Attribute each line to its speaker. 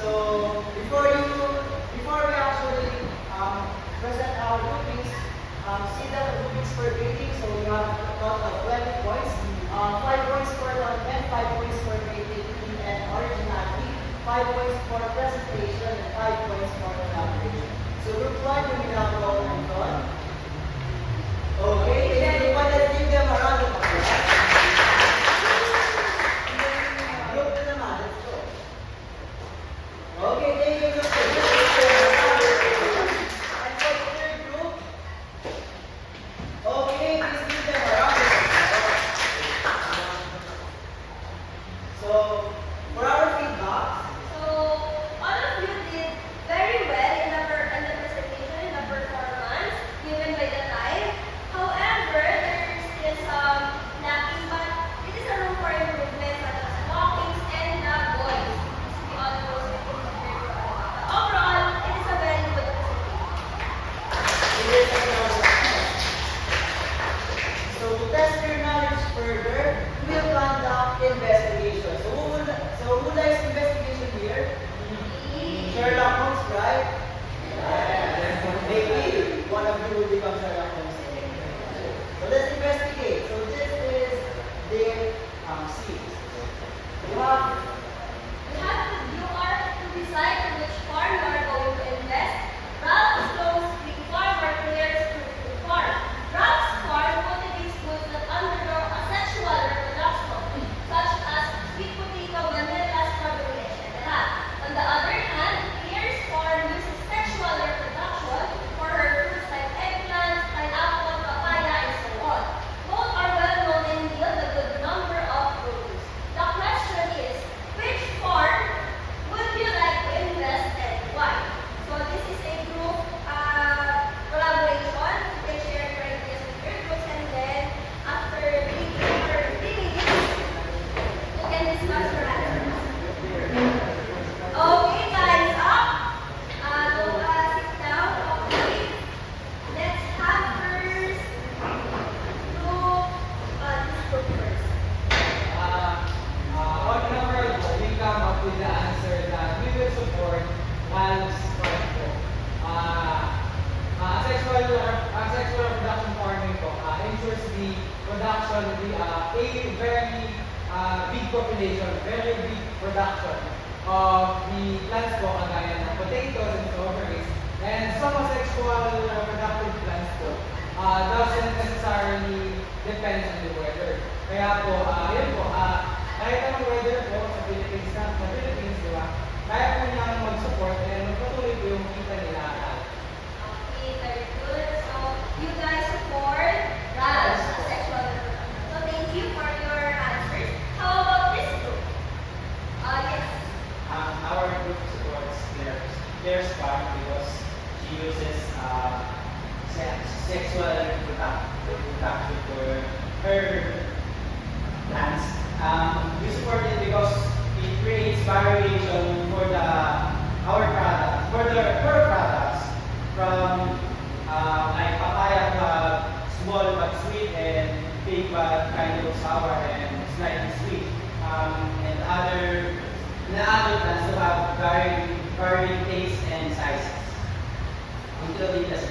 Speaker 1: So before we actually present our groupings, see the groupings for grading. So we have a total of 20 points. 5 points for content, 5 points for creativity and originality, 5 points for presentation, and 5 points for collaboration. So group 1, you will have Paul and Don. Okay, then group 1, let's give them a round of applause. Group 2 naman, let's go. Okay, thank you, group 2. And for the third group, okay, please give them a round of applause. So, for our feedback,
Speaker 2: So, all of you did very well in the presentation, in the performance given by the time. However, there is still some lacking, but it is a room for improvement, such as walkings and the voice. We all know it is very good. But overall, it is a very good presentation.
Speaker 1: it is a round of applause. So, to test your knowledge further, we will conduct investigation. So who likes investigation here? Sherlock Holmes, right? Maybe one of you will become Sherlock Holmes. So let's investigate. So this is the scene. You have
Speaker 2: You are to decide on which farm you are going to invest. Ralph's Close Creek Farm or Claire's Fruit Farm. Ralph's farm cultivates goods that undergo a sexual reproduction, such as sweet potato, vanilla, strawberry, etc. On the other hand, Claire's farm uses sexual reproduction for her fruits like eggplant, pineapple, papaya, and so on. Both are well known and yield a good number of produce. The question is, which farm would you like to invest and why? So this is a group collaboration. You can share your ideas with your groups, and then after thinking for 3 minutes, you can discuss your answers. Okay, guys, up. Sit down. Okay. Let's have first group. This group first.
Speaker 3: On number 2, we come up with the answer that we will support Ralph's farm po. Asexual reproduction farming po ensures the production of a very big population, very big production of the plants po, kagaya ng potatoes and strawberries. And some asexual reproductive plants po doesn't necessarily depend on the weather. Kaya po, yun po, kahit anong weather po sa Philippines, di ba? Kaya po niyang mag-support and magpatuloy po yung kita nila.
Speaker 2: Okay, very good. So you guys support Ralph's sexual reproduction. So thank you for your answers. How about this group? Yes.
Speaker 4: Our group supports Claire's farm because she uses sexual reproduction for her plants. We support it because it creates variation for our products, for her products, from like papaya to small but sweet and big but kind of sour and slightly sweet. And other plants to have varying taste and sizes. Until it does